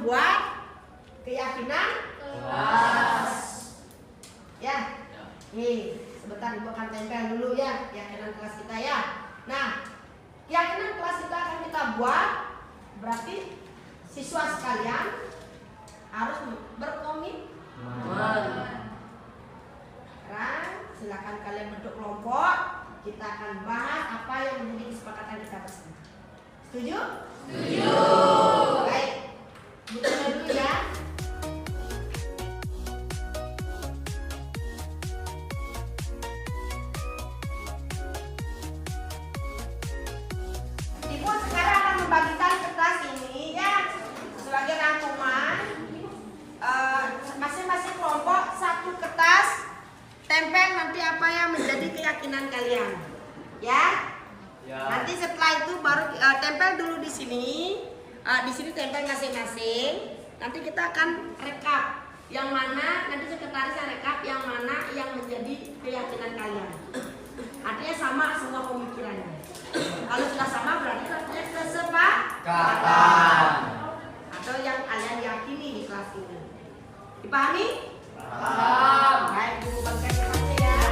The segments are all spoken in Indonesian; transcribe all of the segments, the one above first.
membuat keyakinan kelas. Ya. Nih, sebentar Ibu akan tempel dulu ya keyakinan kelas kita ya. Nah, keyakinan kelas kita akan kita buat, berarti siswa sekalian harus berkomitmen. Sekarang silakan kalian bentuk kelompok. Kita akan bahas apa yang menjadi kesepakatan kita bersama. Setuju? Setuju. Baik, buka dulu ya. Ibu sekarang akan membagikan kertas ini ya sebagai rangkuman. Masing-masing kelompok satu kertas, tempel nanti apa yang menjadi keyakinan kalian, ya. Nanti setelah itu baru tempel dulu di sini. Di sini tempel masing-masing. Nanti kita akan rekap yang mana, nanti sekretaris yang rekap yang mana yang menjadi keyakinan kalian. Artinya sama semua pemikirannya. Kalau sudah sama berarti artinya kesepakatan atau yang kalian yakini di kelas ini. Dipahami? Paham. Baik, Ibu bagikan kertasnya ya.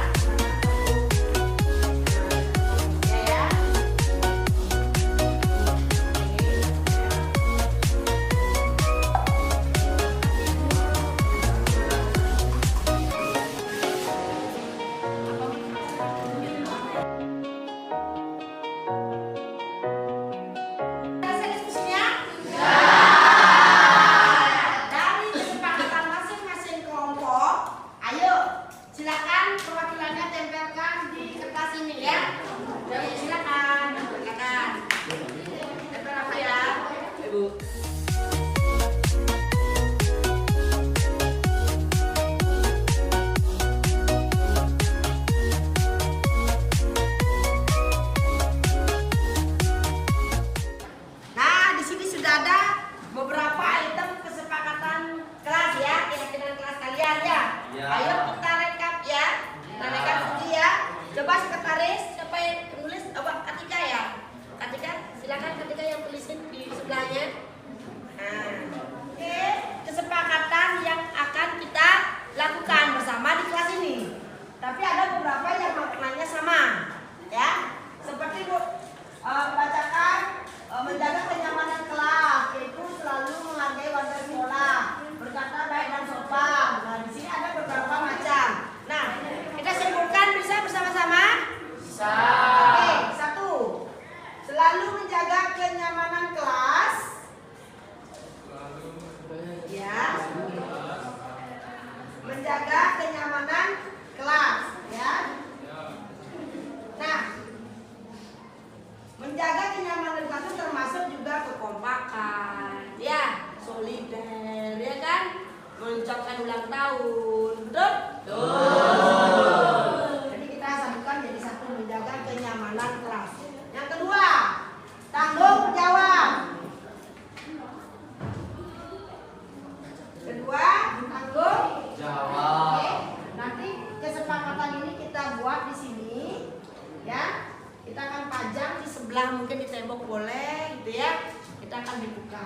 Mungkin di tembok boleh gitu ya, kita akan dibuka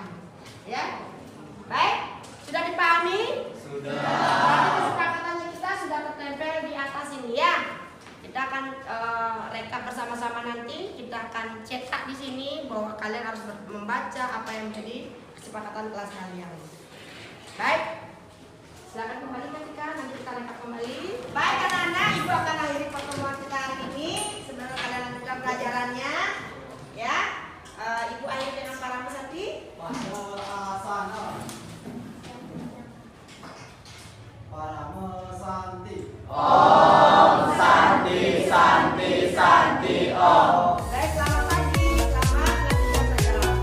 ya. Baik, sudah dipahami? Sudah. Berarti kesepakatannya kita sudah tertempel di atas ini ya. Kita akan rekap bersama-sama nanti. Kita akan cetak di sini bahwa kalian harus membaca apa yang menjadi kesepakatan kelas kalian. Baik, silakan kembali ketika nanti kita rekap kembali. Baik anak-anak, Ibu akan akhiri pertemuan kita hari ini. Sebenarnya kalian lanjutkan pelajarannya. Ya, Ibu akhiri dengan para peserti. Om Santi Santi Santi Om. Baik, selamat pagi, selamat melanjutkan pelajaran.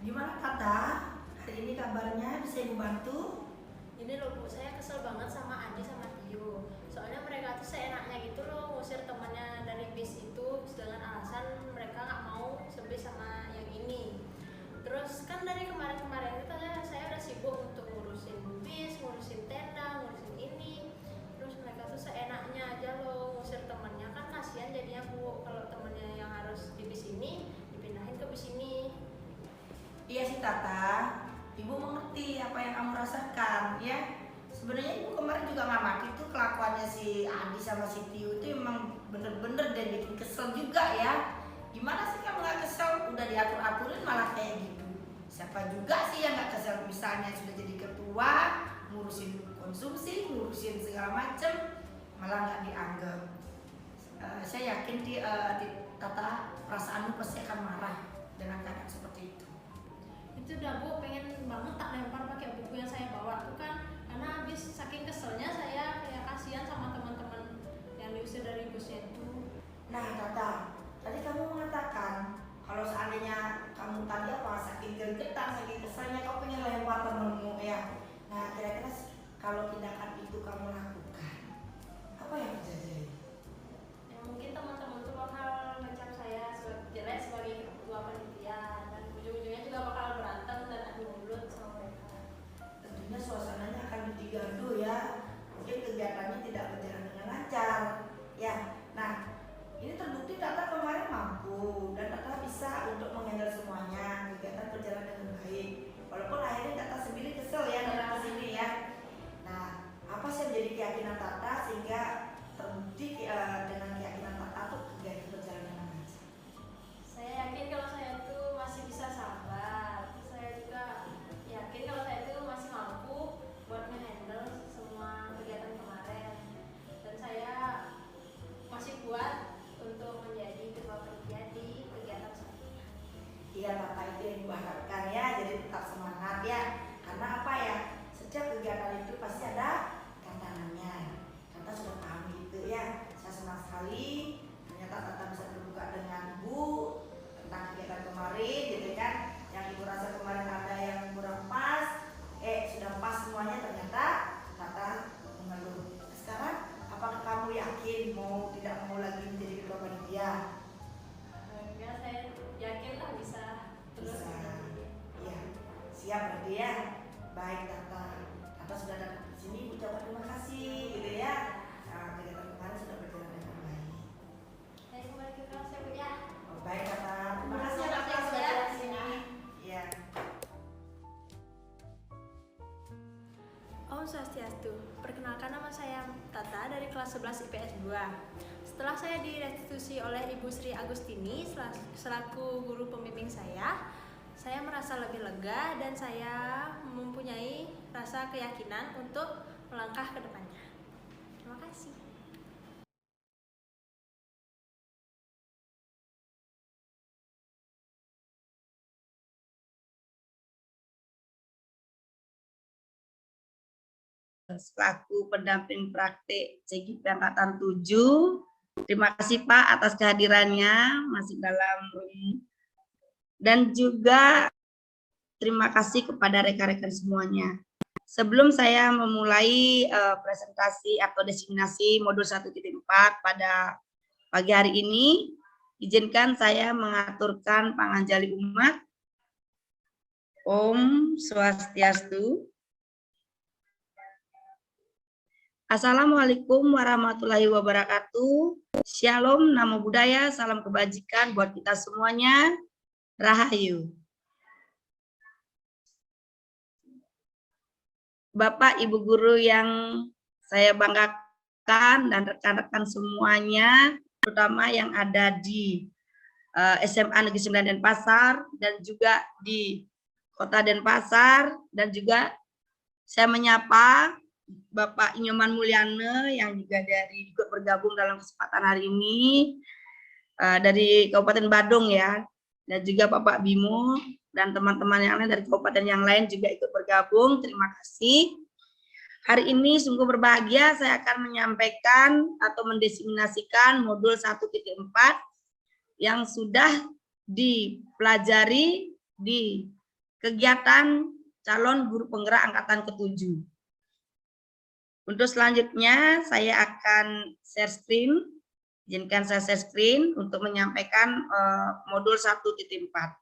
Gimana Kata? Hari ini kabarnya bisa Ibu bantu? Ini loh Tata, Ibu mengerti apa yang kamu rasakan ya. Sebenarnya Ibu kemarin juga ngamati tuh kelakuannya si Adi sama si Tiu itu emang bener-bener dan bikin kesel juga ya. Gimana sih kamu gak kesel? Udah diatur-aturin malah kayak gitu. Siapa juga sih yang gak kesel? Misalnya sudah jadi ketua, ngurusin konsumsi, ngurusin segala macem, malah gak dianggap. Saya yakin di Tata perasaanmu pasti akan marah dengan keadaan seperti itu. Itu udah Bu, pengen banget tak lempar pakai buku yang saya bawa tuh kan, karena habis saking keselnya saya kayak kasihan sama teman-teman yang diusir dari busnya itu. Nah Tata, tadi kamu mengatakan kalau seandainya kamu tadi apa saking gergetan, saking keselnya kau pengen lempar temenmu ya. Nah kira-kira kalau tindakan itu kamu lakukan, apa yang terjadi? Ya mungkin teman-teman tuh bakal ngecap saya jelek sebagai ketua panitia, dan ujung-ujungnya juga bakal berantem dan adu mulut sama mereka. Tentunya suasananya akan jadi gaduh ya. Mungkin kegiatannya tidak berjalan dengan lancar ya. Nah ini terbukti Tata kemarin mampu dan Tata bisa untuk menghandle semuanya, kegiatan berjalan dengan baik. Walaupun akhirnya Tata sendiri kesel ya datang ke sini ya. Nah, apa sih yang menjadi keyakinan Tata sehingga terbukti dengan keyakinan Tata tuh kegiatan berjalan dengan lancar? Saya yakin kalau saya tuh masih bisa sabar. Saya juga yakin kalau saya tuh masih mampu buat nge-handle semua kegiatan kemarin. Dan saya masih kuat untuk menjadi ketua panitia di kegiatan selanjutnya. Iya Tata, itu yang Ibu harapkan ya, jadi tetap semangat ya. Karena apa ya, setiap kegiatan itu pasti ada tantangannya. Tata sudah paham gitu ya. Saya senang sekali ternyata Tata bisa terbuka dengan Ibu tentang kegiatan kemarin gitu kan. Yang Ibu rasa kemarin ada yang kurang pas, sudah pas semuanya, ternyata Tata mengeluh. Sekarang apakah kamu yakin tidak mau lagi menjadi ketua panitia? Enggak, saya yakin lah bisa terus. Ya, siap berarti ya. Baik Tata, Tata sudah datang ke sini, ucapkan terima kasih gitu ya. Kegiatan kemarin sudah berjalan dengan baik. Saya kembali ke kelas ya Bu ya. Baik Tata, terima kasih Tata sudah datang ke sini. Ya. Om Swastiastu, perkenalkan nama saya Tata dari kelas 11 IPS 2. Setelah saya direstitusi oleh Ibu Sri Agustini selaku guru pembimbing saya merasa lebih lega dan saya mempunyai rasa keyakinan untuk melangkah ke depannya. Terima kasih. Selaku pendamping praktik CGP Angkatan 7, terima kasih Pak atas kehadirannya masih dalam room. Dan juga terima kasih kepada rekan-rekan semuanya. Sebelum saya memulai presentasi atau diseminasi modul 1.4 pada pagi hari ini, izinkan saya mengaturkan panganjali umat. Om Swastiastu. Assalamualaikum warahmatullahi wabarakatuh. Shalom, namo buddhaya, salam kebajikan buat kita semuanya. Rahayu. Bapak, Ibu guru yang saya banggakan dan rekan-rekan semuanya, terutama yang ada di SMA Negeri 9 Denpasar dan juga di Kota Denpasar, dan juga saya menyapa Bapak Inyoman Mulyana yang juga ikut bergabung dalam kesempatan hari ini dari Kabupaten Badung ya, dan juga Bapak Bimo dan teman-teman yang lain dari kabupaten yang lain juga ikut bergabung. Terima kasih. Hari ini sungguh berbahagia saya akan menyampaikan atau mendiseminasikan modul 1.4 yang sudah dipelajari di kegiatan calon guru penggerak angkatan ke-7. Untuk selanjutnya saya akan share screen. Izinkan saya share screen untuk menyampaikan modul 1.4.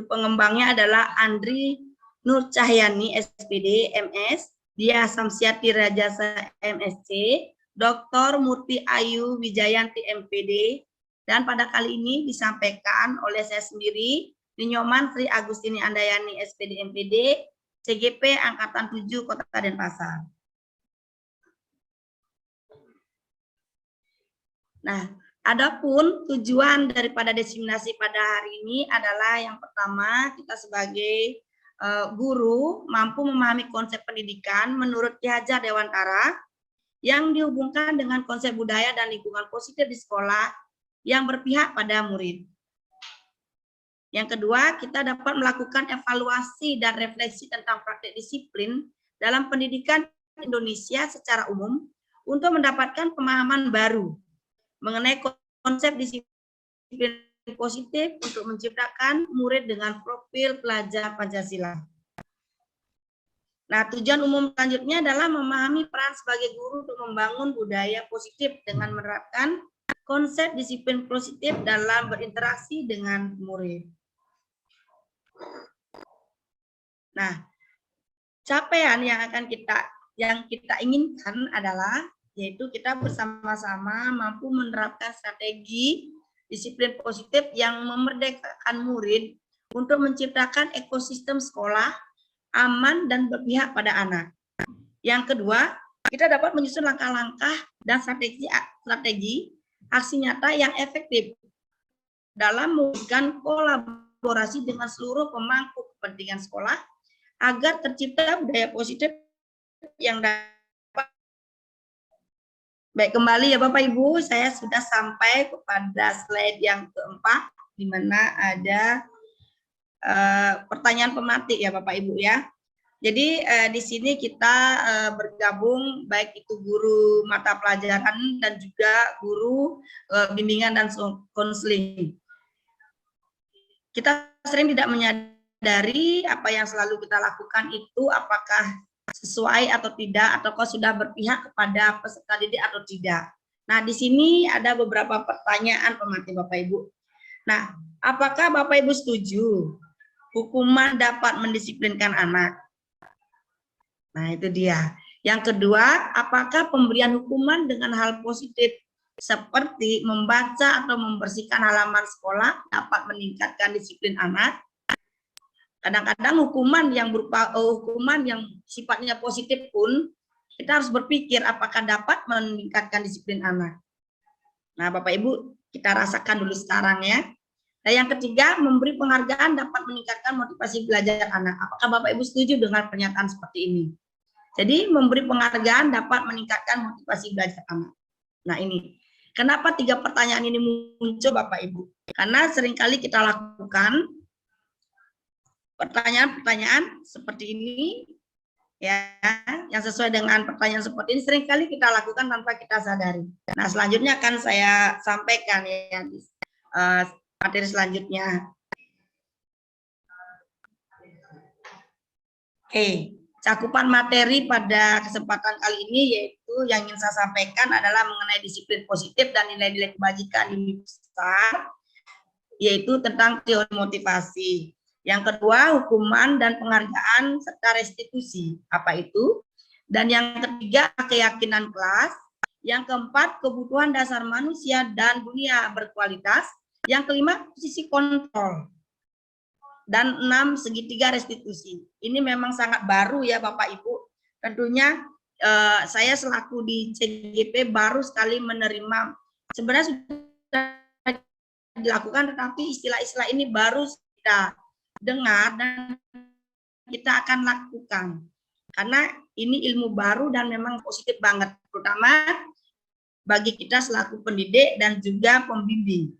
Pengembangnya adalah Andri Nur Cahyani, SPD, MS, Dia Samsiati Rajasa, MSc, Dr. Murti Ayu Wijayanti, MPD, dan pada kali ini disampaikan oleh saya sendiri, Ninyoman Sri Agustini Andayani, SPD, MPD, CGP Angkatan 7 Kota Denpasar. Nah, adapun tujuan daripada diseminasi pada hari ini adalah yang pertama, kita sebagai guru mampu memahami konsep pendidikan menurut Ki Hajar Dewantara yang dihubungkan dengan konsep budaya dan lingkungan positif di sekolah yang berpihak pada murid. Yang kedua, kita dapat melakukan evaluasi dan refleksi tentang praktik disiplin dalam pendidikan Indonesia secara umum untuk mendapatkan pemahaman baru mengenai konsep disiplin positif untuk menciptakan murid dengan profil pelajar Pancasila. Nah, tujuan umum selanjutnya adalah memahami peran sebagai guru untuk membangun budaya positif dengan menerapkan konsep disiplin positif dalam berinteraksi dengan murid. Nah, capaian yang kita inginkan adalah yaitu kita bersama-sama mampu menerapkan strategi disiplin positif yang memerdekakan murid untuk menciptakan ekosistem sekolah aman dan berpihak pada anak. Yang kedua, kita dapat menyusun langkah-langkah dan strategi aksi nyata yang efektif dalam mewujudkan kolaborasi dengan seluruh pemangku kepentingan sekolah agar tercipta budaya positif yang dapat. Baik, kembali ya Bapak Ibu, saya sudah sampai kepada slide yang keempat, di mana ada pertanyaan pemantik ya Bapak Ibu ya. Jadi di sini kita bergabung baik itu guru mata pelajaran dan juga guru bimbingan dan konseling. Kita sering tidak menyadari apa yang selalu kita lakukan itu apakah sesuai atau tidak, ataukah sudah berpihak kepada peserta didik atau tidak. Nah, di sini ada beberapa pertanyaan pemantik Bapak Ibu. Nah, apakah Bapak Ibu setuju hukuman dapat mendisiplinkan anak? Nah, itu dia. Yang kedua, apakah pemberian hukuman dengan hal positif seperti membaca atau membersihkan halaman sekolah dapat meningkatkan disiplin anak? Kadang-kadang hukuman yang berupa hukuman yang sifatnya positif pun kita harus berpikir apakah dapat meningkatkan disiplin anak. Nah, Bapak Ibu, kita rasakan dulu sekarang ya. Nah, yang ketiga, memberi penghargaan dapat meningkatkan motivasi belajar anak. Apakah Bapak Ibu setuju dengan pernyataan seperti ini? Jadi, memberi penghargaan dapat meningkatkan motivasi belajar anak. Nah, ini. Kenapa 3 pertanyaan ini muncul Bapak Ibu? Karena seringkali kita lakukan pertanyaan-pertanyaan seperti ini, ya, yang sesuai dengan pertanyaan seperti ini seringkali kita lakukan tanpa kita sadari. Nah, selanjutnya akan saya sampaikan ya di materi selanjutnya. Oke, cakupan materi pada kesempatan kali ini yaitu yang ingin saya sampaikan adalah mengenai disiplin positif dan nilai-nilai kebajikan universal, yaitu tentang teori motivasi. Yang kedua, hukuman dan penghargaan serta restitusi. Apa itu? Dan yang ketiga, keyakinan kelas. Yang keempat, kebutuhan dasar manusia dan dunia berkualitas. Yang kelima, sisi kontrol. Dan 6, segitiga restitusi. Ini memang sangat baru ya Bapak Ibu. Tentunya saya selaku di CGP baru sekali menerima. Sebenarnya sudah dilakukan, tetapi istilah-istilah ini baru kita dengar dan kita akan lakukan karena ini ilmu baru dan memang positif banget, terutama bagi kita selaku pendidik dan juga pembimbing.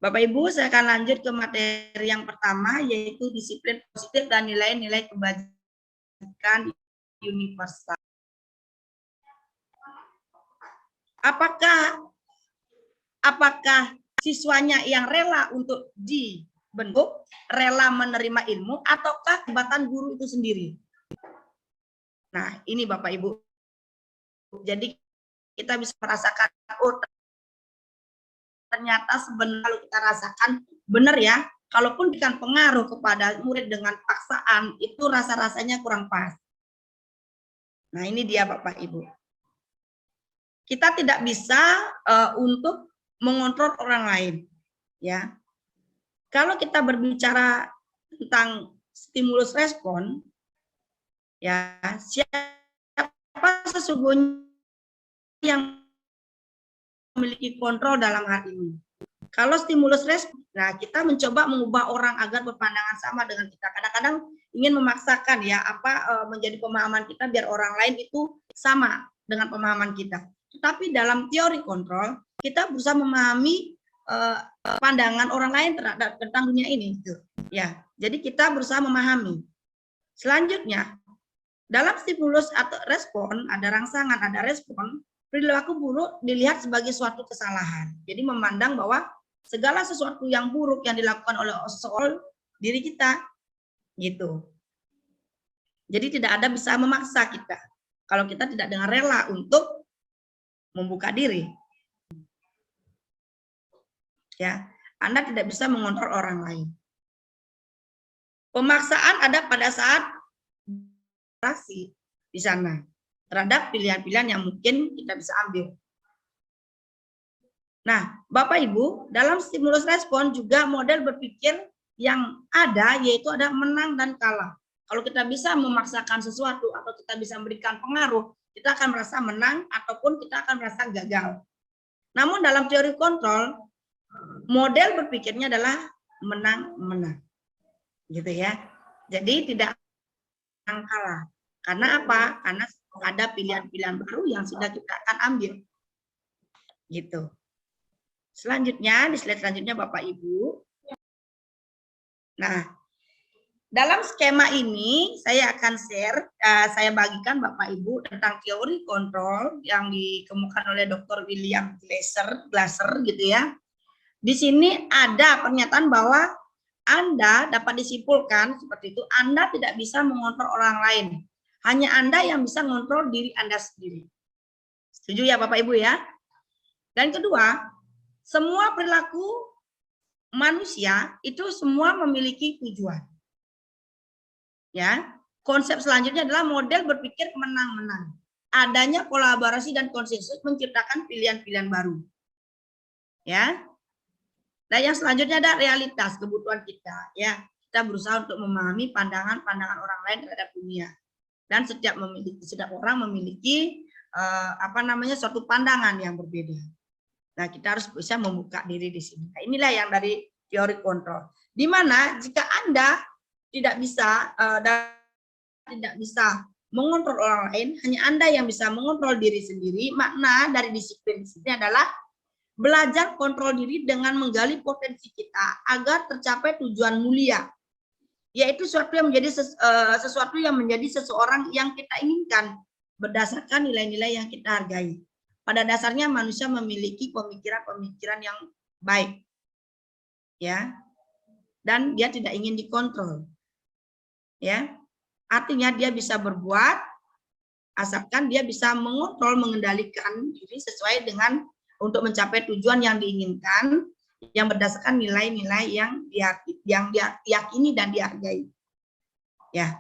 Bapak Ibu, saya akan lanjut ke materi yang pertama, yaitu disiplin positif dan nilai-nilai kebajikan universal. Apakah siswanya yang rela untuk dibentuk, rela menerima ilmu, ataukah kehebatan guru itu sendiri? Nah, ini Bapak Ibu. Jadi kita bisa merasakan, oh ternyata sebenarnya kalau kita rasakan benar ya, kalaupun berikan pengaruh kepada murid dengan paksaan, itu rasa-rasanya kurang pas. Nah, ini dia Bapak Ibu. Kita tidak bisa untuk mengontrol orang lain, ya. Kalau kita berbicara tentang stimulus respon, ya, siapa sesungguhnya yang memiliki kontrol dalam hal ini? Kalau stimulus respon, nah kita mencoba mengubah orang agar berpandangan sama dengan kita. Kadang-kadang ingin memaksakan ya menjadi pemahaman kita biar orang lain itu sama dengan pemahaman kita. Tetapi dalam teori kontrol kita berusaha memahami pandangan orang lain terhadap tentang dunia ini, gitu. Ya, jadi kita berusaha memahami. Selanjutnya, dalam stimulus atau respon ada rangsangan, ada respon. Perilaku buruk dilihat sebagai suatu kesalahan. Jadi memandang bahwa segala sesuatu yang buruk yang dilakukan oleh seseorang diri kita, gitu. Jadi tidak ada bisa memaksa kita kalau kita tidak dengan rela untuk membuka diri. Ya, Anda tidak bisa mengontrol orang lain. Pemaksaan ada pada saat di sana terhadap pilihan-pilihan yang mungkin kita bisa ambil. Nah, Bapak Ibu, dalam stimulus respon juga model berpikir yang ada yaitu ada menang dan kalah. Kalau kita bisa memaksakan sesuatu atau kita bisa memberikan pengaruh, kita akan merasa menang ataupun kita akan merasa gagal. Namun dalam teori kontrol, model berpikirnya adalah menang-menang. Gitu ya. Jadi tidak kalah. Karena apa? Karena ada pilihan-pilihan baru yang sudah kita akan ambil. Gitu. Selanjutnya, di slide selanjutnya Bapak Ibu. Nah, dalam skema ini saya akan share, saya bagikan Bapak Ibu tentang teori kontrol yang dikemukakan oleh Dr. William Glasser gitu ya. Di sini ada pernyataan bahwa Anda dapat disimpulkan seperti itu, Anda tidak bisa mengontrol orang lain. Hanya Anda yang bisa mengontrol diri Anda sendiri. Setuju ya Bapak Ibu ya? Dan kedua, semua perilaku manusia itu semua memiliki tujuan. Ya, konsep selanjutnya adalah model berpikir menang-menang. Adanya kolaborasi dan konsensus menciptakan pilihan-pilihan baru. Ya. Dan yang selanjutnya ada realitas kebutuhan kita. Ya, kita berusaha untuk memahami pandangan-pandangan orang lain terhadap dunia. Dan setiap orang memiliki suatu pandangan yang berbeda. Nah, kita harus bisa membuka diri di sini. Nah, inilah yang dari teori kontrol. Di mana jika Anda tidak bisa mengontrol orang lain, hanya Anda yang bisa mengontrol diri sendiri. Makna dari disiplin di sini adalah belajar kontrol diri dengan menggali potensi kita agar tercapai tujuan mulia, yaitu sesuatu yang menjadi seseorang yang kita inginkan berdasarkan nilai-nilai yang kita hargai. Pada dasarnya manusia memiliki pemikiran-pemikiran yang baik, ya, dan dia tidak ingin dikontrol, ya. Artinya dia bisa berbuat asalkan dia bisa mengontrol, mengendalikan diri sesuai dengan untuk mencapai tujuan yang diinginkan, yang berdasarkan nilai-nilai yang diyakini dan dihargai. Ya.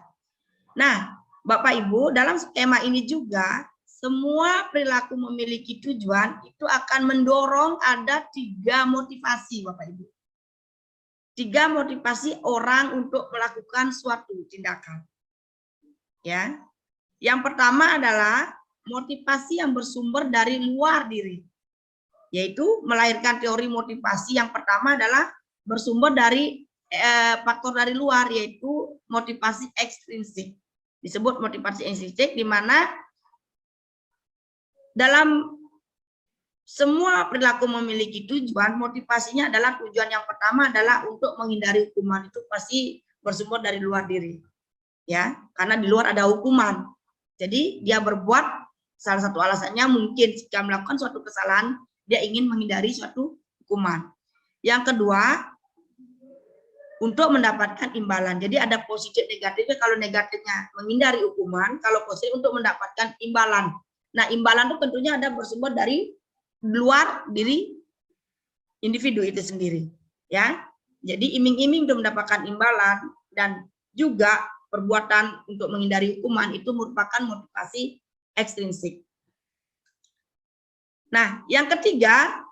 Nah, Bapak Ibu, dalam skema ini juga semua perilaku memiliki tujuan itu akan mendorong ada 3 motivasi, Bapak Ibu. 3 motivasi orang untuk melakukan suatu tindakan. Ya. Yang pertama adalah motivasi yang bersumber dari luar diri, yaitu melahirkan teori motivasi. Yang pertama adalah bersumber dari faktor dari luar, yaitu motivasi ekstrinsik. Disebut motivasi ekstrinsik, di mana dalam semua perilaku memiliki tujuan, motivasinya adalah tujuan yang pertama adalah untuk menghindari hukuman. Itu pasti bersumber dari luar diri, ya, karena di luar ada hukuman. Jadi dia berbuat, salah satu alasannya mungkin jika melakukan suatu kesalahan, dia ingin menghindari suatu hukuman. Yang kedua, untuk mendapatkan imbalan. Jadi ada positif negatifnya. Kalau negatifnya menghindari hukuman, kalau positif untuk mendapatkan imbalan. Nah, imbalan itu tentunya ada bersumber dari luar diri individu itu sendiri, ya. Jadi iming-iming untuk mendapatkan imbalan dan juga perbuatan untuk menghindari hukuman itu merupakan motivasi ekstrinsik. Nah, yang ketiga,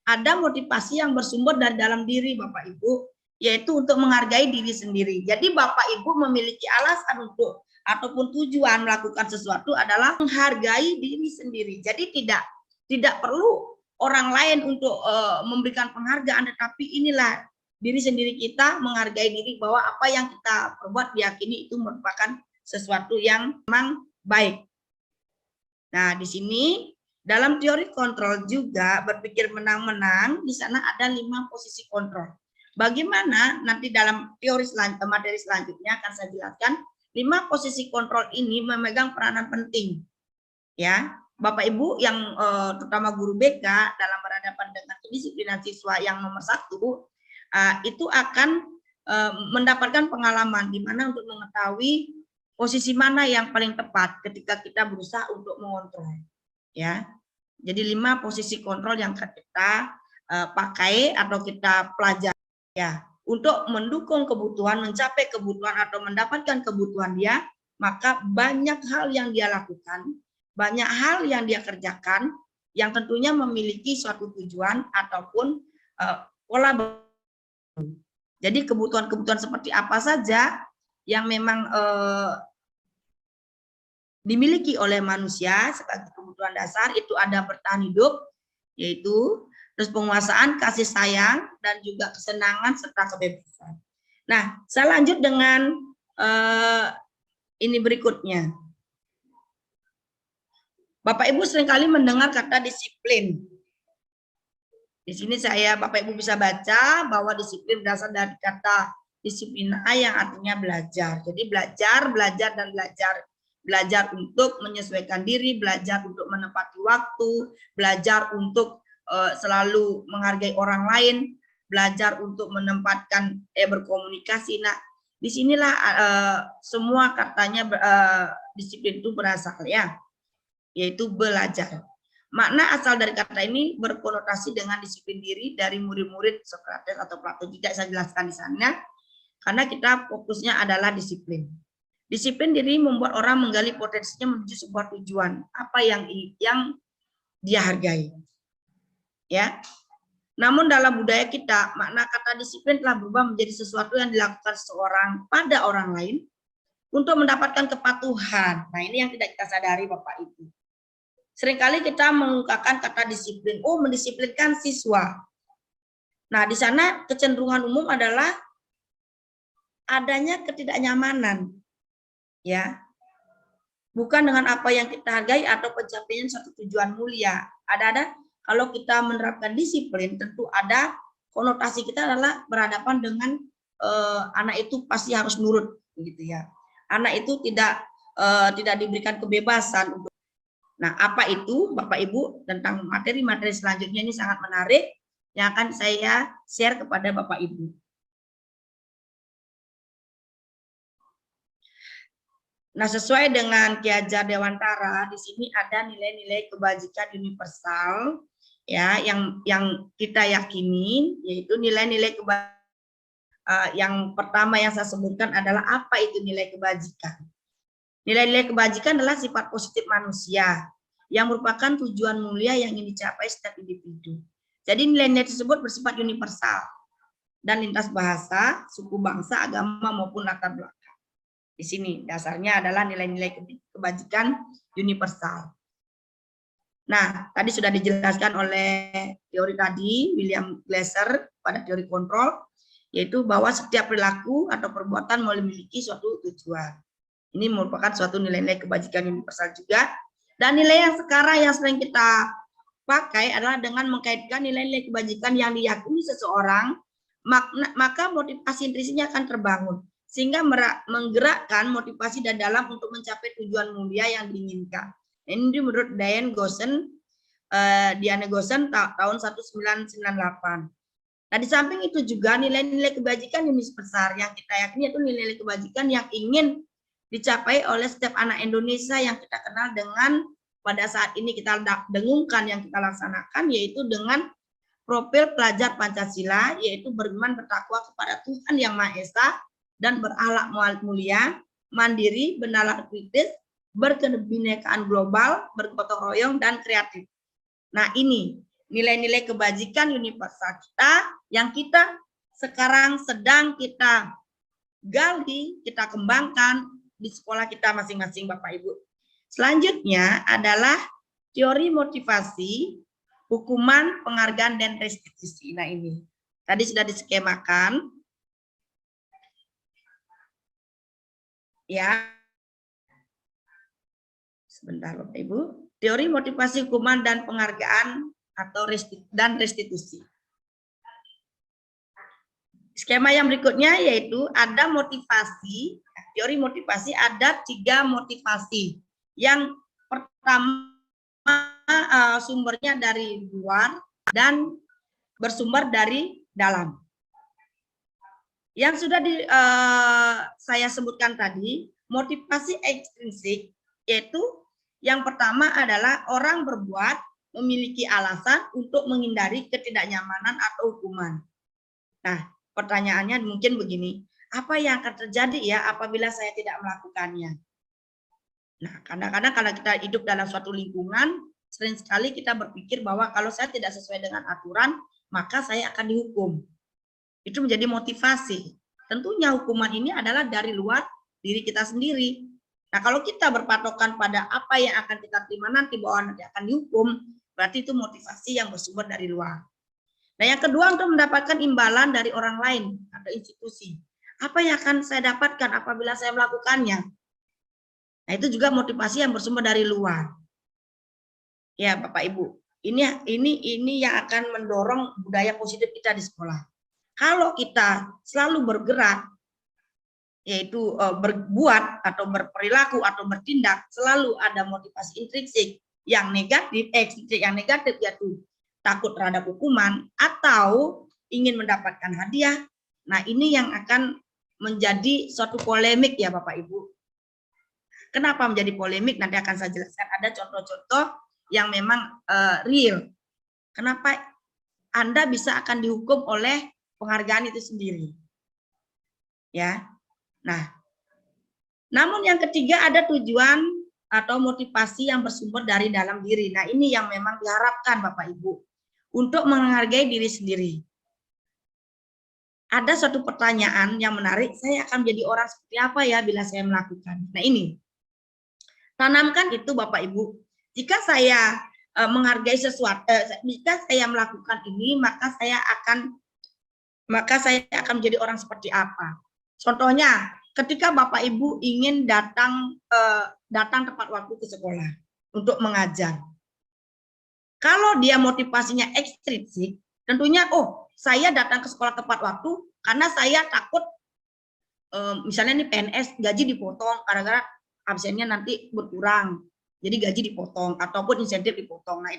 ada motivasi yang bersumber dari dalam diri Bapak Ibu, yaitu untuk menghargai diri sendiri. Jadi Bapak Ibu memiliki alasan untuk ataupun tujuan melakukan sesuatu adalah menghargai diri sendiri. Jadi tidak perlu orang lain untuk memberikan penghargaan, tetapi inilah diri sendiri kita menghargai diri bahwa apa yang kita perbuat diyakini itu merupakan sesuatu yang memang baik. Nah, di sini dalam teori kontrol juga berpikir menang-menang, di sana ada 5 posisi kontrol. Bagaimana nanti dalam teori materi selanjutnya akan saya jelaskan, 5 posisi kontrol ini memegang peranan penting. Ya, Bapak Ibu yang terutama guru BK dalam berhadapan dengan kedisiplinan siswa yang nomor 1, itu akan mendapatkan pengalaman di mana untuk mengetahui posisi mana yang paling tepat ketika kita berusaha untuk mengontrol. Ya, jadi 5 posisi kontrol yang kita pakai atau kita pelajari, ya, untuk mendukung kebutuhan, mencapai kebutuhan atau mendapatkan kebutuhan dia, maka banyak hal yang dia lakukan, banyak hal yang dia kerjakan, yang tentunya memiliki suatu tujuan ataupun pola. Jadi kebutuhan-kebutuhan seperti apa saja yang memang dimiliki oleh manusia sebagai kebutuhan dasar itu ada bertahan hidup, yaitu terus penguasaan, kasih sayang, dan juga kesenangan serta kebebasan. Nah, saya lanjut dengan ini berikutnya. Bapak Ibu seringkali mendengar kata disiplin. Di sini Bapak Ibu bisa baca bahwa disiplin berasal dari kata disiplina yang artinya belajar. Jadi belajar dan belajar. Belajar untuk menyesuaikan diri, belajar untuk menepati waktu, belajar untuk selalu menghargai orang lain, belajar untuk menempatkan berkomunikasi. Nah, disinilah semua katanya disiplin itu berasal, ya, yaitu belajar. Makna asal dari kata ini berkonotasi dengan disiplin diri dari murid-murid Sokrates atau Plato. Tidak saya jelaskan di sana, karena kita fokusnya adalah disiplin. Disiplin diri membuat orang menggali potensinya menuju sebuah tujuan, apa yang dia hargai. Ya. Namun dalam budaya kita, makna kata disiplin telah berubah menjadi sesuatu yang dilakukan seseorang pada orang lain untuk mendapatkan kepatuhan. Nah, ini yang tidak kita sadari Bapak Ibu. Seringkali kita mengungkapkan kata disiplin, mendisiplinkan siswa. Nah, di sana kecenderungan umum adalah adanya ketidaknyamanan. Ya. Bukan dengan apa yang kita hargai atau pencapaian suatu tujuan mulia. Ada kalau kita menerapkan disiplin, tentu ada konotasi kita adalah berhadapan dengan anak itu pasti harus nurut, gitu ya. Anak itu tidak diberikan kebebasan untuk. Nah, apa itu Bapak Ibu tentang materi-materi selanjutnya ini sangat menarik yang akan saya share kepada Bapak Ibu. Nah, sesuai dengan Ki Hajar Dewantara, di sini ada nilai-nilai kebajikan universal, ya, yang kita yakini, yaitu nilai-nilai kebajikan. Yang pertama yang saya sebutkan adalah apa itu nilai kebajikan. Nilai-nilai kebajikan adalah sifat positif manusia yang merupakan tujuan mulia yang ingin dicapai setiap individu. Jadi nilai-nilai tersebut bersifat universal dan lintas bahasa, suku, bangsa, agama maupun latar belakang. Di sini dasarnya adalah nilai-nilai kebajikan universal. Nah, tadi sudah dijelaskan oleh teori tadi William Glasser pada teori kontrol, yaitu bahwa setiap perilaku atau perbuatan memiliki suatu tujuan. Ini merupakan suatu nilai-nilai kebajikan universal juga. Dan nilai yang sekarang yang sering kita pakai adalah dengan mengkaitkan nilai-nilai kebajikan yang diyakini seseorang, maka motivasi intrinsiknya akan terbangun. Sehingga menggerakkan motivasi dan dalam untuk mencapai tujuan mulia yang diinginkan. Ini menurut Diane Gossen tahun 1998. Nah, di samping itu juga nilai-nilai kebajikan universal yang kita yakini itu nilai-nilai kebajikan yang ingin dicapai oleh setiap anak Indonesia yang kita kenal dengan pada saat ini kita dengungkan yang kita laksanakan, yaitu dengan profil pelajar Pancasila, yaitu beriman bertakwa kepada Tuhan Yang Maha Esa dan berakhlak mulia, mandiri, bernalar kritis, berkebinekaan global, bergotong royong, dan kreatif. Nah, ini nilai-nilai kebajikan universal kita yang kita sekarang sedang kita gali, kita kembangkan di sekolah kita masing-masing, Bapak Ibu. Selanjutnya adalah teori motivasi, hukuman, penghargaan, dan restitusi. Nah, ini tadi sudah diskemakan. Ya. Sebentar, Bapak Ibu. Teori motivasi, hukuman, dan penghargaan atau restitusi. Skema yang berikutnya yaitu ada motivasi. Teori motivasi ada 3 motivasi. Yang pertama sumbernya dari luar dan bersumber dari dalam. Yang sudah saya sebutkan tadi, motivasi ekstrinsik, yaitu yang pertama adalah orang berbuat memiliki alasan untuk menghindari ketidaknyamanan atau hukuman. Nah, pertanyaannya mungkin begini, apa yang akan terjadi ya apabila saya tidak melakukannya? Nah, kadang-kadang kalau kita hidup dalam suatu lingkungan, sering sekali kita berpikir bahwa kalau saya tidak sesuai dengan aturan, maka saya akan dihukum. Itu menjadi motivasi. Tentunya hukuman ini adalah dari luar diri kita sendiri. Nah, kalau kita berpatokan pada apa yang akan kita terima nanti, bahwa nanti akan dihukum, berarti itu motivasi yang bersumber dari luar. Nah, yang kedua untuk mendapatkan imbalan dari orang lain atau institusi. Apa yang akan saya dapatkan apabila saya melakukannya? Nah, itu juga motivasi yang bersumber dari luar. Ya, Bapak Ibu, ini yang akan mendorong budaya positif kita di sekolah. Kalau kita selalu bergerak, yaitu berbuat atau berperilaku atau bertindak, selalu ada motivasi intrinsik yang negatif, yaitu takut terhadap hukuman atau ingin mendapatkan hadiah. Nah, ini yang akan menjadi suatu polemik ya Bapak Ibu. Kenapa menjadi polemik? Nanti akan saya jelaskan. Ada contoh-contoh yang memang real. Kenapa Anda bisa akan dihukum oleh penghargaan itu sendiri? Ya. Nah, namun yang ketiga ada tujuan atau motivasi yang bersumber dari dalam diri. Nah, ini yang memang diharapkan Bapak Ibu untuk menghargai diri sendiri. Ada suatu pertanyaan yang menarik, saya akan menjadi orang seperti apa ya bila saya melakukan. Nah, ini. Tanamkan itu Bapak Ibu. Jika saya menghargai sesuatu, jika saya melakukan ini, maka saya akan menjadi orang seperti apa? Contohnya, ketika Bapak Ibu ingin datang tepat waktu ke sekolah untuk mengajar. Kalau dia motivasinya ekstrinsik, tentunya saya datang ke sekolah tepat waktu karena saya takut misalnya nih PNS gaji dipotong gara-gara absennya nanti berkurang. Jadi gaji dipotong ataupun insentif dipotong. Nah,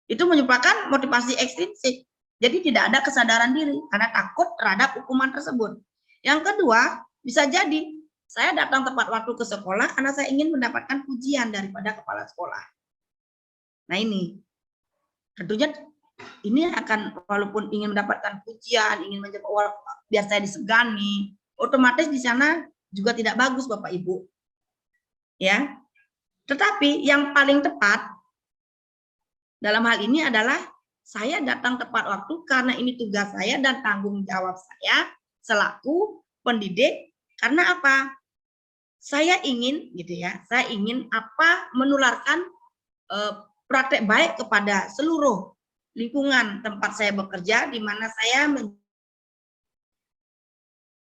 itu merupakan motivasi ekstrinsik. Jadi tidak ada kesadaran diri karena takut terhadap hukuman tersebut. Yang kedua, bisa jadi saya datang tepat waktu ke sekolah karena saya ingin mendapatkan pujian daripada kepala sekolah. Nah, ini tentunya ini akan, walaupun ingin mendapatkan pujian, ingin menjawab biar saya disegani, otomatis di sana juga tidak bagus Bapak Ibu. Ya. Tetapi yang paling tepat dalam hal ini adalah saya datang tepat waktu karena ini tugas saya dan tanggung jawab saya selaku pendidik. Karena apa? Saya ingin saya ingin menularkan praktek baik kepada seluruh lingkungan tempat saya bekerja, di mana saya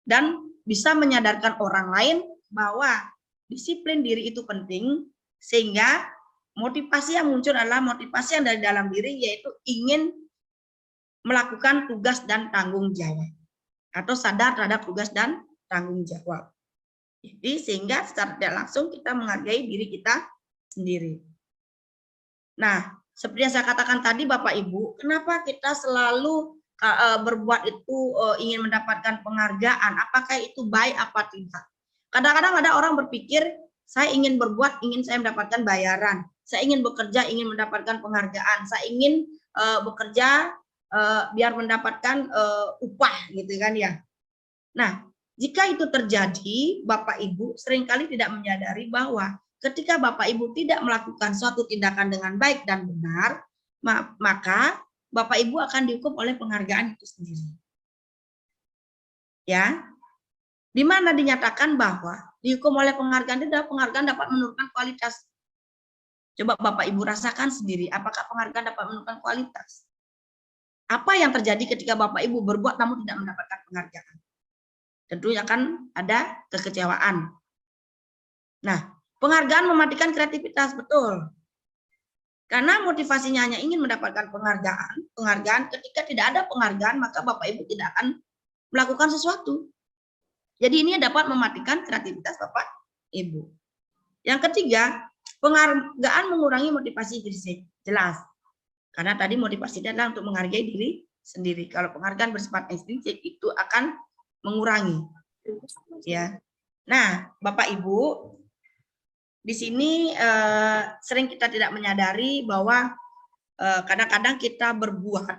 dan bisa menyadarkan orang lain bahwa disiplin diri itu penting, sehingga motivasi yang muncul adalah motivasi yang dari dalam diri, yaitu ingin melakukan tugas dan tanggung jawab atau sadar terhadap tugas dan tanggung jawab. Jadi sehingga secara tidak langsung kita menghargai diri kita sendiri. Nah, seperti yang saya katakan tadi Bapak Ibu, kenapa kita selalu berbuat itu ingin mendapatkan penghargaan? Apakah itu baik apa tidak? Kadang-kadang ada orang berpikir, saya ingin berbuat, ingin saya mendapatkan bayaran. Saya ingin bekerja, ingin mendapatkan penghargaan. Saya ingin bekerja biar mendapatkan upah gitu kan ya. Nah, jika itu terjadi, Bapak Ibu seringkali tidak menyadari bahwa ketika Bapak Ibu tidak melakukan suatu tindakan dengan baik dan benar, maka Bapak Ibu akan dihukum oleh penghargaan itu sendiri. Ya, di mana dinyatakan bahwa dihukum oleh penghargaan itu adalah penghargaan dapat menurunkan kualitas. Coba Bapak Ibu rasakan sendiri, apakah penghargaan dapat menurunkan kualitas? Apa yang terjadi ketika Bapak Ibu berbuat namun tidak mendapatkan penghargaan? Tentunya akan ada kekecewaan. Nah, penghargaan mematikan kreativitas, betul. Karena motivasinya hanya ingin mendapatkan penghargaan ketika tidak ada penghargaan, maka Bapak Ibu tidak akan melakukan sesuatu. Jadi ini dapat mematikan kreativitas Bapak Ibu. Yang ketiga, penghargaan mengurangi motivasi diri. Jelas. Karena tadi motivasinya adalah untuk menghargai diri sendiri. Kalau penghargaan bersifat instinktif itu akan mengurangi. Ya. Nah, Bapak Ibu, di sini sering kita tidak menyadari bahwa kadang-kadang kita berbuat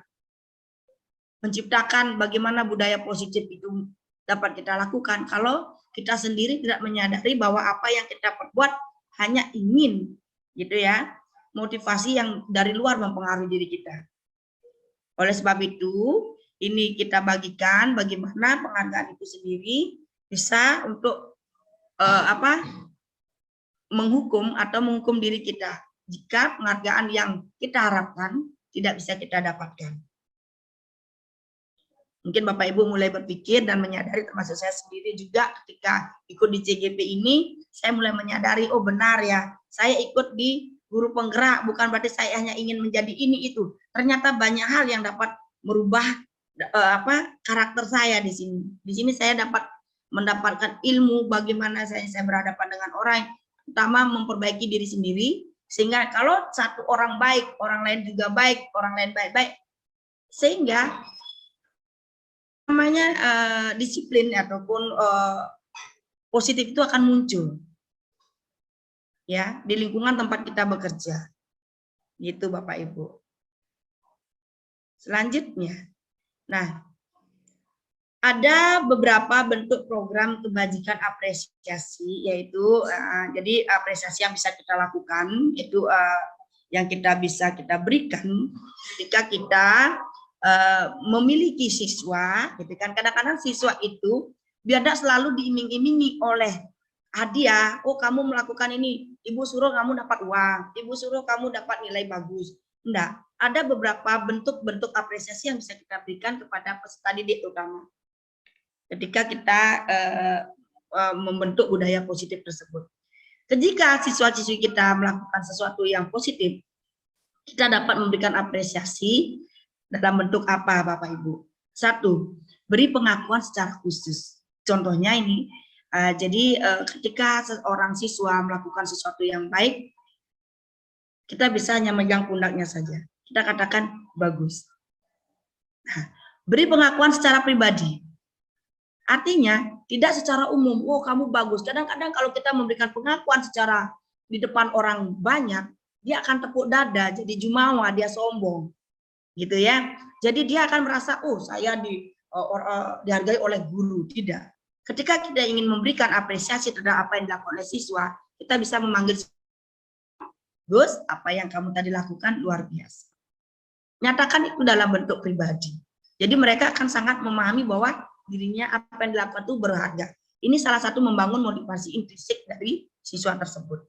menciptakan bagaimana budaya positif itu dapat kita lakukan kalau kita sendiri tidak menyadari bahwa apa yang kita perbuat hanya ingin gitu ya, motivasi yang dari luar mempengaruhi diri kita. Oleh sebab itu, ini kita bagikan bagaimana penghargaan itu sendiri bisa untuk menghukum atau menghukum diri kita jika penghargaan yang kita harapkan tidak bisa kita dapatkan. Mungkin Bapak Ibu mulai berpikir dan menyadari, termasuk saya sendiri juga ketika ikut di CGP ini, saya mulai menyadari, oh benar ya, saya ikut di guru penggerak, bukan berarti saya hanya ingin menjadi ini itu. Ternyata banyak hal yang dapat merubah karakter saya di sini. Di sini saya dapat mendapatkan ilmu bagaimana saya berhadapan dengan orang, utama memperbaiki diri sendiri, sehingga kalau satu orang baik, orang lain juga baik, orang lain baik-baik, sehingga namanya disiplin ataupun positif itu akan muncul ya di lingkungan tempat kita bekerja, gitu Bapak Ibu. Selanjutnya, nah ada beberapa bentuk program kebajikan apresiasi, yaitu jadi apresiasi yang bisa kita lakukan itu yang kita bisa kita berikan ketika kita memiliki siswa, gitu kan. Kadang-kadang siswa itu biar tidak selalu diiming-imingi oleh hadiah. Oh, kamu melakukan ini, ibu suruh kamu dapat uang, ibu suruh kamu dapat nilai bagus. Enggak, ada beberapa bentuk-bentuk apresiasi yang bisa kita berikan kepada peserta didik terutama ketika kita membentuk budaya positif tersebut. Ketika siswa-siswi kita melakukan sesuatu yang positif, kita dapat memberikan apresiasi dalam bentuk apa, Bapak Ibu? Satu, beri pengakuan secara khusus. Contohnya ini, jadi ketika seorang siswa melakukan sesuatu yang baik, kita bisa hanya megang pundaknya saja. Kita katakan bagus. Nah, beri pengakuan secara pribadi. Artinya tidak secara umum. Oh, kamu bagus. Kadang-kadang kalau kita memberikan pengakuan secara di depan orang banyak, dia akan tepuk dada, jadi jumawa, dia sombong. Gitu ya. Jadi dia akan merasa, oh saya dihargai oleh guru. Tidak. Ketika kita ingin memberikan apresiasi terhadap apa yang dilakukan oleh siswa, kita bisa memanggil, Gus, apa yang kamu tadi lakukan luar biasa. Nyatakan itu dalam bentuk pribadi. Jadi mereka akan sangat memahami bahwa dirinya apa yang dilakukan itu berharga. Ini salah satu membangun motivasi intrinsik dari siswa tersebut.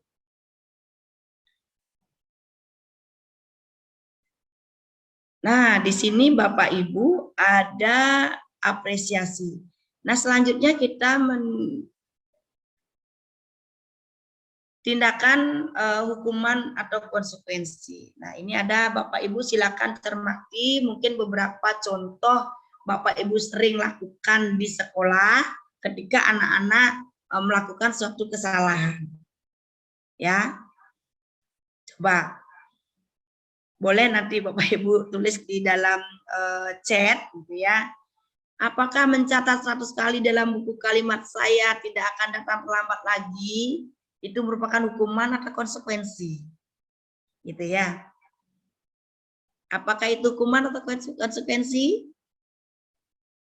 Nah, di sini Bapak Ibu ada apresiasi. Nah, selanjutnya kita tindakan hukuman atau konsekuensi. Nah, ini ada Bapak Ibu silakan cermati mungkin beberapa contoh Bapak Ibu sering lakukan di sekolah ketika anak-anak melakukan suatu kesalahan. Ya. Coba boleh nanti Bapak Ibu tulis di dalam chat gitu ya. Apakah mencatat 100 kali dalam buku kalimat saya tidak akan datang terlambat lagi itu merupakan hukuman atau konsekuensi? Gitu ya. Apakah itu hukuman atau konsekuensi?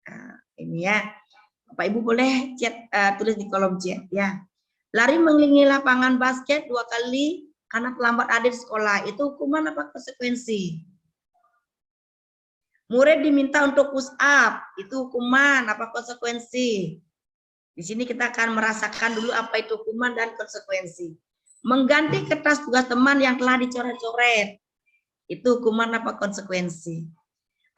Nah, ini ya. Bapak Ibu boleh tulis di kolom chat ya. Lari mengelilingi lapangan basket 2 kali karena terlambat hadir sekolah, itu hukuman apa konsekuensi? Murid diminta untuk push up, itu hukuman apa konsekuensi? Di sini kita akan merasakan dulu apa itu hukuman dan konsekuensi. Mengganti kertas tugas teman yang telah dicoret-coret, itu hukuman apa konsekuensi?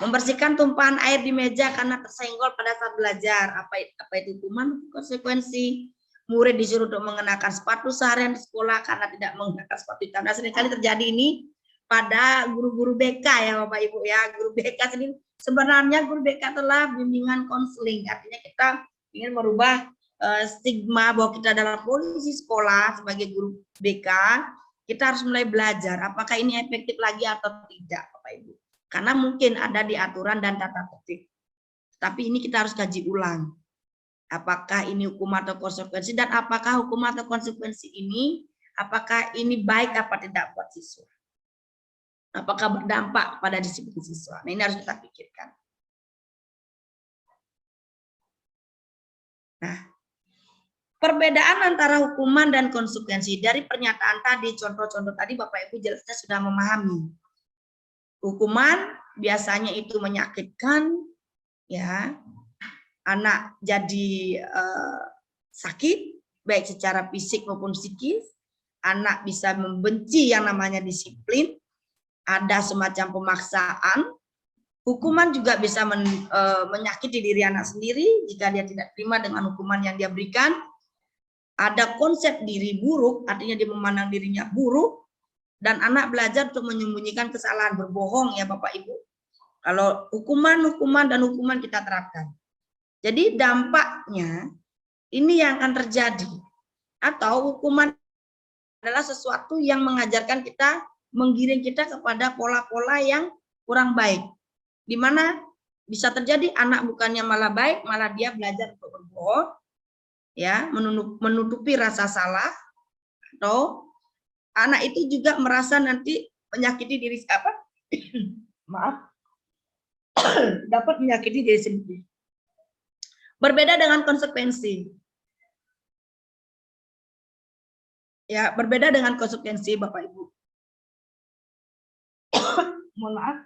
Membersihkan tumpahan air di meja karena tersenggol pada saat belajar, apa itu hukuman konsekuensi? Murid disuruh untuk mengenakan sepatu seharian di sekolah karena tidak menggunakan sepatu hitam. Nah, seringkali terjadi ini pada guru-guru BK ya Bapak Ibu ya. Guru BK sendiri sebenarnya guru BK adalah bimbingan konseling. Artinya kita ingin merubah stigma bahwa kita adalah polisi sekolah sebagai guru BK. Kita harus mulai belajar apakah ini efektif lagi atau tidak Bapak Ibu. Karena mungkin ada di aturan dan tata tertib. Tapi ini kita harus kaji ulang. Apakah ini hukum atau konsekuensi, dan apakah hukum atau konsekuensi ini, apakah ini baik apa tidak buat siswa. Apakah berdampak pada disiplin siswa. Nah, ini harus kita pikirkan. Nah, perbedaan antara hukuman dan konsekuensi dari pernyataan tadi, contoh-contoh tadi Bapak Ibu jelasnya sudah memahami. Hukuman biasanya itu menyakitkan, ya, anak jadi sakit, baik secara fisik maupun psikis, anak bisa membenci yang namanya disiplin, ada semacam pemaksaan, hukuman juga bisa menyakiti diri anak sendiri jika dia tidak terima dengan hukuman yang dia berikan, ada konsep diri buruk, artinya dia memandang dirinya buruk, dan anak belajar untuk menyembunyikan kesalahan, berbohong ya Bapak Ibu. Kalau hukuman kita terapkan. Jadi dampaknya ini yang akan terjadi. Atau hukuman adalah sesuatu yang mengajarkan kita, menggiring kita kepada pola-pola yang kurang baik. Di mana bisa terjadi anak bukannya malah baik, malah dia belajar untuk berbohong, ya, menutupi rasa salah, atau anak itu juga merasa nanti menyakiti diri maaf, dapat menyakiti diri sendiri. Berbeda dengan konsekuensi. Ya, berbeda dengan konsekuensi Bapak Ibu. Mohon maaf.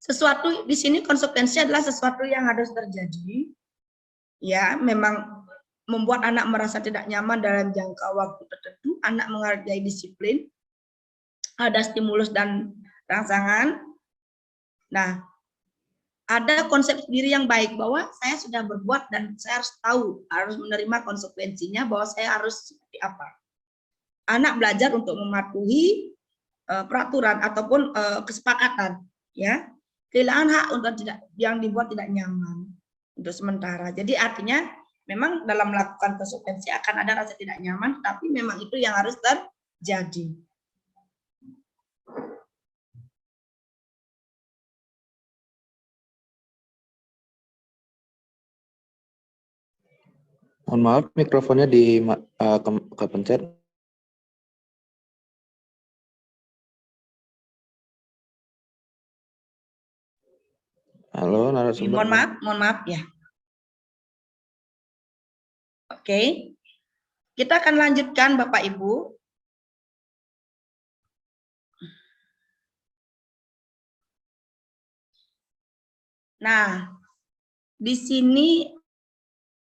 Sesuatu di sini konsekuensi adalah sesuatu yang harus terjadi. Ya, memang membuat anak merasa tidak nyaman dalam jangka waktu tertentu, anak menghargai disiplin, ada stimulus dan rangsangan. Nah, ada konsep diri yang baik bahwa saya sudah berbuat dan saya harus tahu, harus menerima konsekuensinya bahwa saya harus seperti apa. Anak belajar untuk mematuhi peraturan ataupun kesepakatan, ya, kehilangan hak untuk yang dibuat tidak nyaman untuk sementara. Jadi artinya memang dalam melakukan konsekuensi akan ada rasa tidak nyaman, tapi memang itu yang harus terjadi. Mohon maaf, mikrofonnya kepencet. Halo, narasumber. Mohon maaf ya. Oke. Kita akan lanjutkan Bapak Ibu. Nah, di sini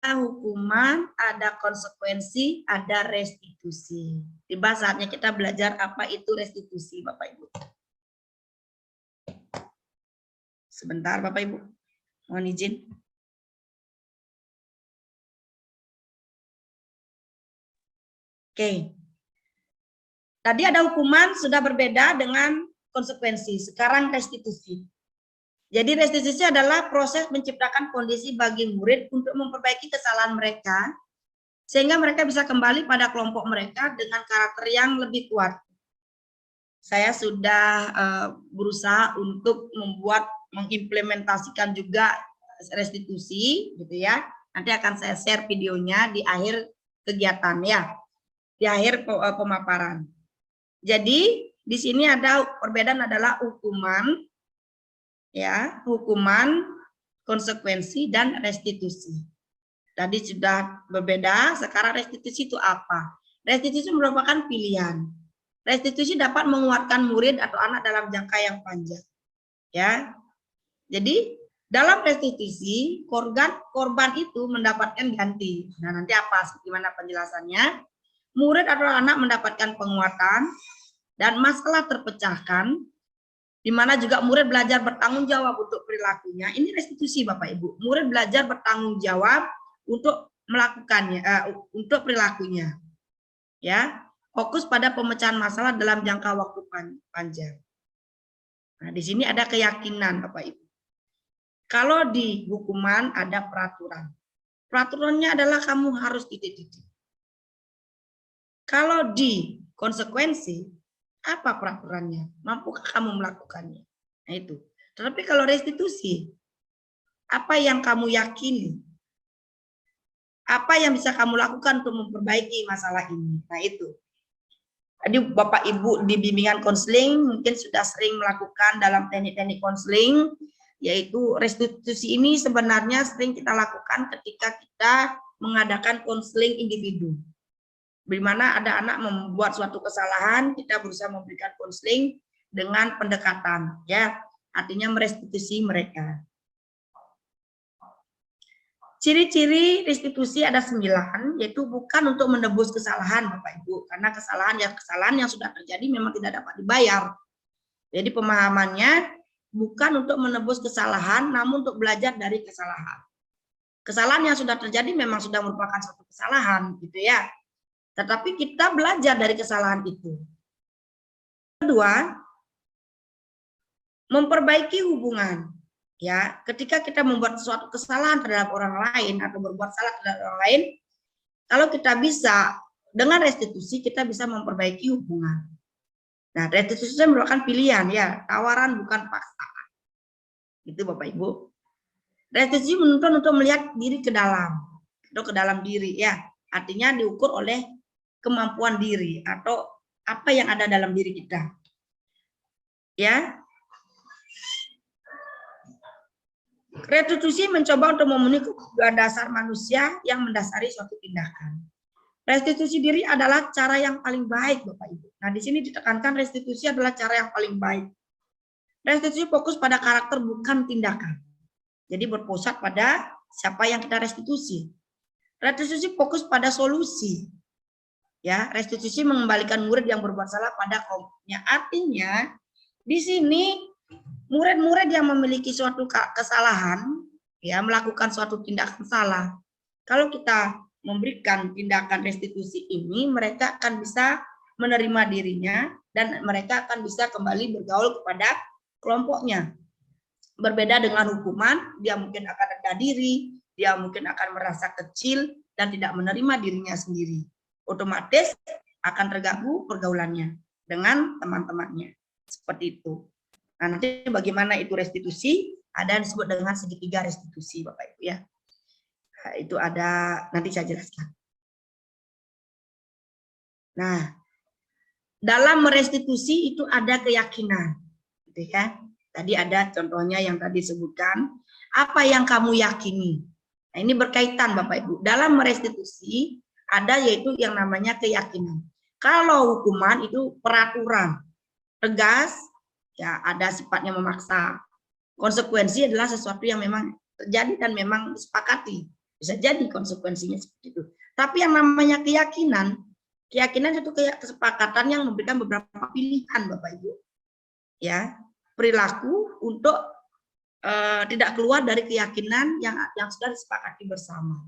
hukuman, ada konsekuensi, ada restitusi. Tiba saatnya kita belajar apa itu restitusi, Bapak Ibu. Sebentar, Bapak Ibu. Mohon izin. Oke. Tadi ada hukuman sudah berbeda dengan konsekuensi. Sekarang restitusi. Jadi restitusi adalah proses menciptakan kondisi bagi murid untuk memperbaiki kesalahan mereka, sehingga mereka bisa kembali pada kelompok mereka dengan karakter yang lebih kuat. Saya sudah berusaha untuk mengimplementasikan juga restitusi, gitu ya. Nanti akan saya share videonya di akhir kegiatan ya, di akhir pemaparan. Jadi di sini ada perbedaan adalah hukuman, ya, hukuman, konsekuensi, dan restitusi. Tadi sudah berbeda, sekarang restitusi itu apa? Restitusi merupakan pilihan. Restitusi dapat menguatkan murid atau anak dalam jangka yang panjang. Ya, jadi dalam restitusi korban itu mendapatkan ganti. Nah, nanti apa? Gimana penjelasannya? Murid atau anak mendapatkan penguatan dan masalah terpecahkan, di mana juga murid belajar bertanggung jawab untuk perilakunya. Ini restitusi Bapak Ibu. Murid belajar bertanggung jawab untuk melakukannya, untuk perilakunya. Ya, fokus pada pemecahan masalah dalam jangka waktu panjang. Nah, di sini ada keyakinan Bapak Ibu. Kalau di hukuman ada peraturan. Peraturannya adalah kamu harus titik-titik. Kalau di konsekuensi, apa peraturannya? Mampukah kamu melakukannya? Nah itu. Tetapi kalau restitusi, apa yang kamu yakini? Apa yang bisa kamu lakukan untuk memperbaiki masalah ini? Nah itu. Tadi Bapak Ibu di bimbingan konseling mungkin sudah sering melakukan dalam teknik-teknik konseling, yaitu restitusi ini sebenarnya sering kita lakukan ketika kita mengadakan konseling individu. Di mana ada anak membuat suatu kesalahan, kita berusaha memberikan konseling dengan pendekatan, ya, artinya merestitusi mereka. Ciri-ciri restitusi ada 9, yaitu bukan untuk menebus kesalahan Bapak Ibu, karena kesalahan yang sudah terjadi memang tidak dapat dibayar. Jadi pemahamannya bukan untuk menebus kesalahan, namun untuk belajar dari kesalahan. Kesalahan yang sudah terjadi memang sudah merupakan suatu kesalahan, gitu ya. Tetapi kita belajar dari kesalahan itu. Kedua, memperbaiki hubungan. Ya, ketika kita membuat suatu kesalahan terhadap orang lain atau berbuat salah terhadap orang lain, kalau kita bisa dengan restitusi kita bisa memperbaiki hubungan. Nah, restitusi merupakan pilihan ya, tawaran bukan paksaan. Itu Bapak Ibu. Restitusi menuntut untuk melihat diri ke dalam, atau ke dalam diri ya. Artinya diukur oleh kemampuan diri atau apa yang ada dalam diri kita. Ya. Restitusi mencoba untuk memenuhi kebutuhan dasar manusia yang mendasari suatu tindakan. Restitusi diri adalah cara yang paling baik, Bapak Ibu. Nah, di sini ditekankan restitusi adalah cara yang paling baik. Restitusi fokus pada karakter bukan tindakan. Jadi berpusat pada siapa yang kita restitusi. Restitusi fokus pada solusi. Ya, restitusi mengembalikan murid yang berbuat salah pada kelompoknya. Artinya di sini murid-murid yang memiliki suatu kesalahan, ya, melakukan suatu tindakan salah. Kalau kita memberikan tindakan restitusi ini, mereka akan bisa menerima dirinya dan mereka akan bisa kembali bergaul kepada kelompoknya. Berbeda dengan hukuman, dia mungkin akan rendah diri, dia mungkin akan merasa kecil dan tidak menerima dirinya sendiri. Otomatis akan terganggu pergaulannya dengan teman-temannya. Seperti itu. Nah, nanti bagaimana itu restitusi, ada yang disebut dengan segitiga restitusi, Bapak Ibu ya. Nah, itu ada, nanti saya jelaskan. Nah, dalam merestitusi itu ada keyakinan, gitu ya. Tadi ada contohnya yang tadi disebutkan, apa yang kamu yakini. Nah, ini berkaitan Bapak Ibu. Dalam merestitusi ada yaitu yang namanya keyakinan. Kalau hukuman itu peraturan, tegas, ya ada sifatnya memaksa. Konsekuensi adalah sesuatu yang memang terjadi dan memang disepakati. Bisa jadi konsekuensinya seperti itu. Tapi yang namanya keyakinan itu kesepakatan yang memberikan beberapa pilihan Bapak Ibu. Ya, perilaku untuk tidak keluar dari keyakinan yang sudah disepakati bersama.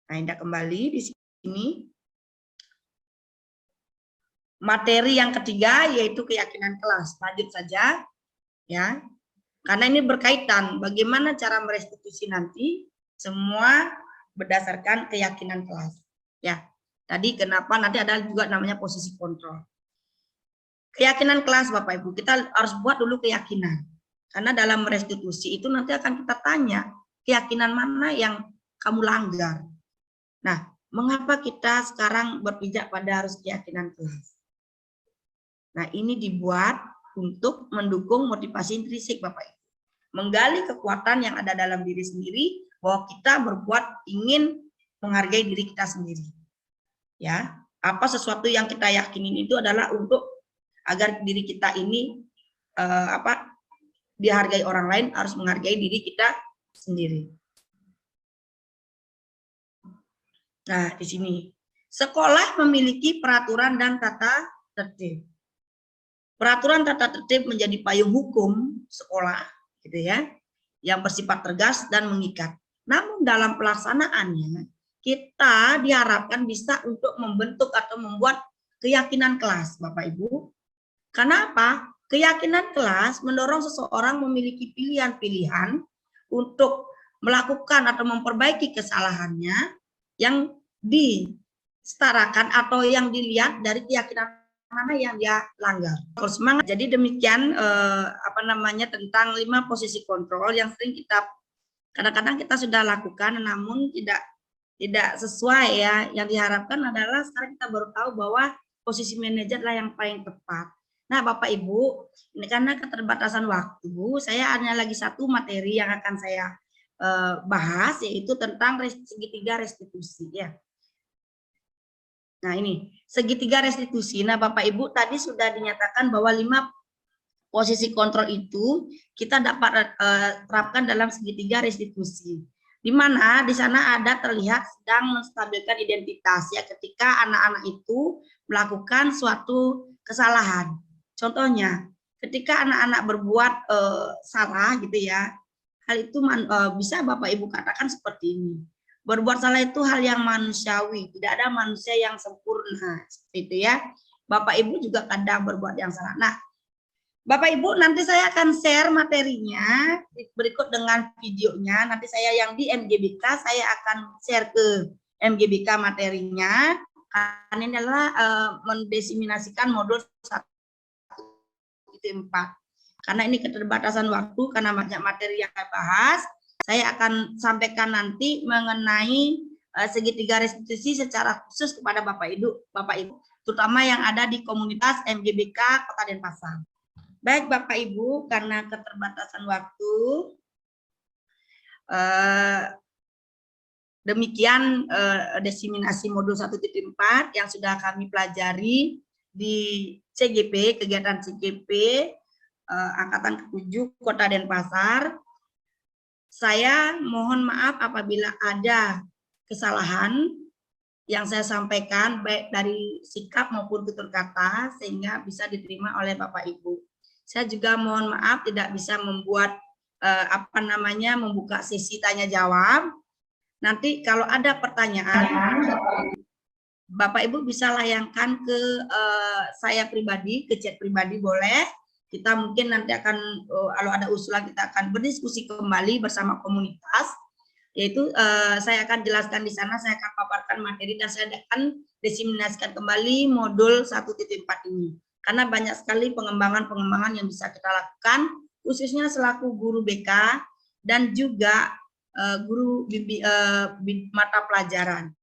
Nah, Indah kembali di sini. Materi yang ketiga yaitu keyakinan kelas. Lanjut saja ya. Karena ini berkaitan bagaimana cara merestitusi nanti semua berdasarkan keyakinan kelas. Ya. Tadi kenapa nanti ada juga namanya posisi kontrol. Keyakinan kelas Bapak Ibu, kita harus buat dulu keyakinan. Karena dalam restitusi itu nanti akan kita tanya keyakinan mana yang kamu langgar. Nah, mengapa kita sekarang berpijak pada harus keyakinan kelas? Nah, ini dibuat untuk mendukung motivasi intrinsik Bapak Ibu. Menggali kekuatan yang ada dalam diri sendiri bahwa kita berbuat ingin menghargai diri kita sendiri. Ya, apa sesuatu yang kita yakinin itu adalah untuk agar diri kita ini dihargai orang lain, harus menghargai diri kita sendiri. Nah, di sini sekolah memiliki peraturan dan tata tertib. Peraturan tata tertib menjadi payung hukum sekolah, gitu ya, yang bersifat tegas dan mengikat. Namun dalam pelaksanaannya kita diharapkan bisa untuk membentuk atau membuat keyakinan kelas, Bapak Ibu. Kenapa? Keyakinan kelas mendorong seseorang memiliki pilihan-pilihan untuk melakukan atau memperbaiki kesalahannya yang disetarakan atau yang dilihat dari keyakinan mana yang dia langgar. Kalau semangat. Jadi demikian tentang 5 posisi kontrol yang sering kita kadang-kadang kita sudah lakukan namun tidak sesuai ya. Yang diharapkan adalah sekarang kita baru tahu bahwa posisi manajer adalah yang paling tepat. Nah, Bapak Ibu, ini karena keterbatasan waktu, saya hanya lagi satu materi yang akan saya bahas, yaitu tentang segitiga restitusi ya. Nah, ini segitiga restitusi. Nah, Bapak Ibu tadi sudah dinyatakan bahwa 5 posisi kontrol itu kita dapat terapkan dalam segitiga restitusi. Di mana di sana ada terlihat sedang menstabilkan identitas ya, ketika anak-anak itu melakukan suatu kesalahan. Contohnya, ketika anak-anak berbuat salah gitu ya, hal itu bisa Bapak Ibu katakan seperti ini. Berbuat salah itu hal yang manusiawi, tidak ada manusia yang sempurna, seperti itu ya. Bapak Ibu juga kadang berbuat yang salah. Nah, Bapak Ibu nanti saya akan share materinya berikut dengan videonya. Nanti saya yang di MGBK saya akan share ke MGBK materinya. Karena ini adalah mendesiminasikan modul 1.4. Karena ini keterbatasan waktu, karena banyak materi yang saya bahas, saya akan sampaikan nanti mengenai segitiga restitusi secara khusus kepada Bapak Ibu, terutama yang ada di komunitas MGBK Kota Denpasar. Baik Bapak Ibu, karena keterbatasan waktu, demikian desiminasi modul 1.4 yang sudah kami pelajari di CGP, kegiatan CGP Angkatan ke-7 Kota Denpasar. Saya mohon maaf apabila ada kesalahan yang saya sampaikan baik dari sikap maupun tutur kata sehingga bisa diterima oleh Bapak Ibu. Saya juga mohon maaf tidak bisa membuat membuka sesi tanya jawab. Nanti kalau ada pertanyaan Bapak Ibu bisa layangkan ke saya pribadi, ke chat pribadi boleh. Kita mungkin nanti akan kalau ada usulan kita akan berdiskusi kembali bersama komunitas. Yaitu saya akan jelaskan di sana, saya akan paparkan materi dan saya akan desiminasikan kembali modul 1.4 ini. Karena banyak sekali pengembangan yang bisa kita lakukan, khususnya selaku guru BK dan juga guru mata pelajaran.